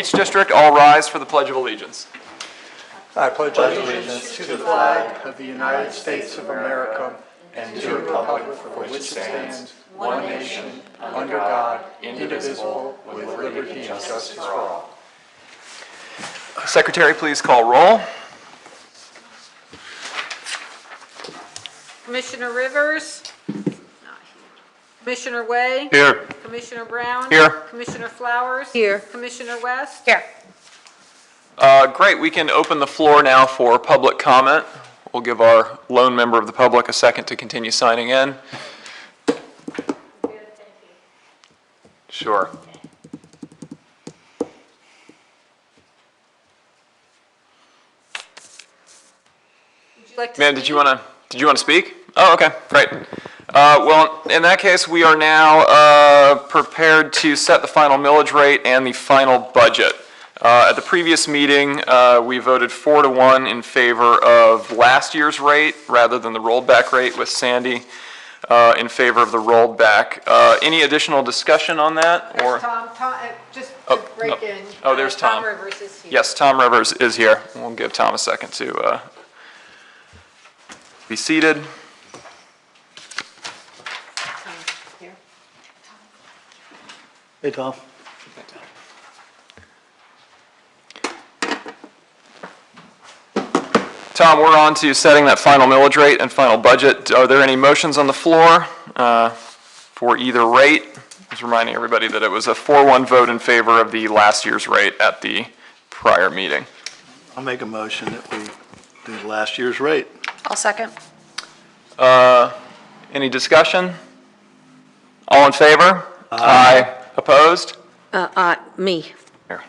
Beach District, all rise for the Pledge of Allegiance. I pledge allegiance to the flag of the United States of America and to the republic for which it stands, one nation, under God, indivisible, with liberty and justice for all. Secretary, please call roll. Commissioner Rivers? Not here. Commissioner Way? Here. Commissioner Brown? Here. Commissioner Flowers? Here. Commissioner West? Here. Great, we can open the floor now for public comment. We'll give our lone member of the public a second to continue signing in. Sure. Would you like to Ma'am, speak? did you want to speak? Oh, okay, great. Well, in that case, we are now prepared to set the final millage rate and the final budget. At the previous meeting, we voted 4-1 in favor of last year's rate rather than the rolled back rate, with Sandy in favor of the rolled back. Any additional discussion on that? There's Tom, just to break in. Oh, there's Tom. Tom Rivers is here. Yes, Tom Rivers is here. We'll give Tom a second to be seated. Here. Hey, Tom. Tom, we're on to setting that final millage rate and final budget. Are there any motions on the floor for either rate? Just reminding everybody that it was a 4-1 vote in favor of the last year's rate at the prior meeting. I'll make a motion that we do last year's rate. I'll second. Any discussion? All in favor? Aye. Opposed? Me. Here.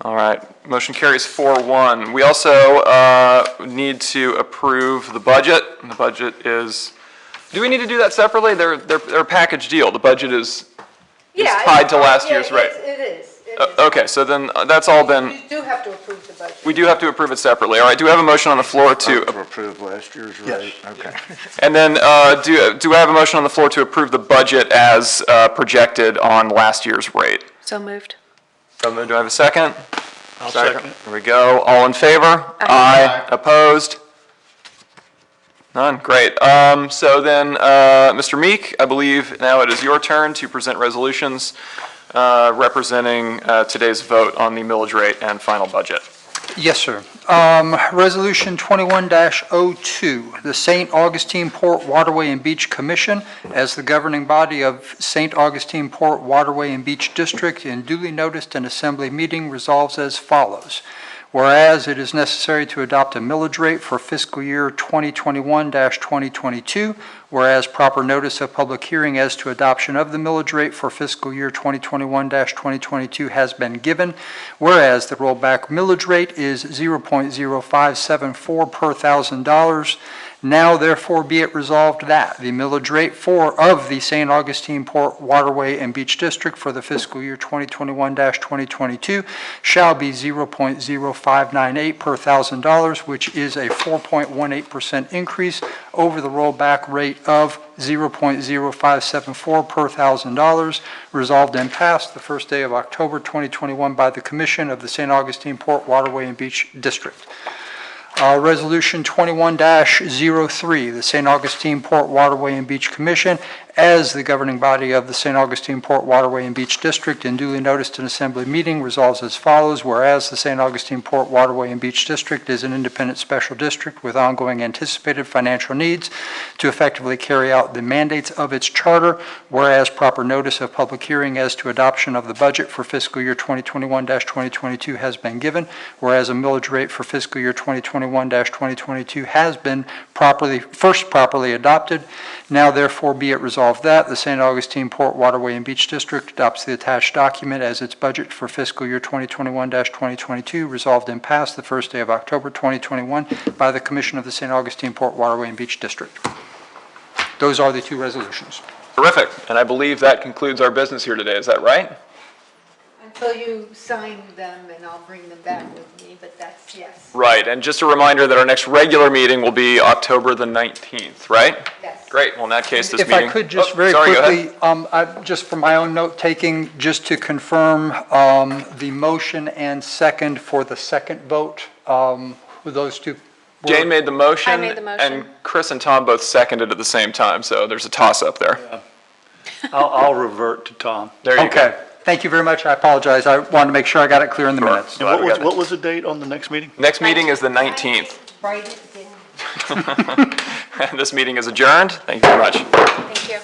All right, motion carries 4-1. We also need to approve the budget. And the budget is, do we need to do that separately? They're a package deal. The budget is tied to last year's rate. It is. Okay, so then that's all been, You do have to approve the budget. we do have to approve it separately. All right, do we have a motion on the floor to, approve last year's rate. Okay. and then do I have a motion on the floor to approve the budget as projected on last year's rate? So moved. Do I have a second? I'll second. There we go. All in favor? Aye. Opposed? None? Great. So then, Mr. Meek, I believe now it is your turn to present resolutions representing today's vote on the millage rate and final budget. Yes, sir. Resolution 21-02, the St. Augustine Port Waterway and Beach Commission, as the governing body of St. Augustine Port Waterway and Beach District, in duly noticed and assembly meeting, resolves as follows. Whereas it is necessary to adopt a millage rate for fiscal year 2021-2022, whereas proper notice of public hearing as to adoption of the millage rate for fiscal year 2021-2022 has been given, whereas the rollback millage rate is 0.0574 per $1,000, now therefore be it resolved that the millage rate of the St. Augustine Port Waterway and Beach District for the fiscal year 2021-2022 shall be 0.0598 per $1,000, which is a 4.18% increase over the rollback rate of 0.0574 per $1,000, resolved and passed the first day of October 2021 by the Commission of the St. Augustine Port Waterway and Beach District. Resolution 21-03, the St. Augustine Port Waterway and Beach Commission, as the governing body of the St. Augustine Port Waterway and Beach District, in duly noticed an assembly meeting, resolves as follows. Whereas the St. Augustine Port Waterway and Beach District is an independent special district with ongoing anticipated financial needs to effectively carry out the mandates of its charter, whereas proper notice of public hearing as to adoption of the budget for fiscal year 2021-2022 has been given, whereas a millage rate for fiscal year 2021-2022 has been first properly adopted, now therefore be it resolved that the St. Augustine Port Waterway and Beach District adopts the attached document as its budget for fiscal year 2021-2022, resolved and passed the first day of October 2021 by the Commission of the St. Augustine Port Waterway and Beach District. Those are the two resolutions. Terrific. And I believe that concludes our business here today. Is that right? until you sign them, and I'll bring them back with me, but that's, yes. Right, and just a reminder that our next regular meeting will be October the 19th, right? Yes. Great, well, in that case, this If meeting. I could just Oh, very sorry, go ahead. quickly, just for my own note-taking, just to confirm the motion and second for the second vote, who those two were? Jane made the motion. I made the motion. And Chris and Tom both seconded at the same time, so there's a toss-up there. I'll revert to Tom. There you go. Okay, thank you very much. I apologize. I wanted to make sure I got it clear in the minutes. And what was the date on the next meeting? Next meeting is the 19th. Write it down. And this meeting is adjourned. Thank you very much. Thank you.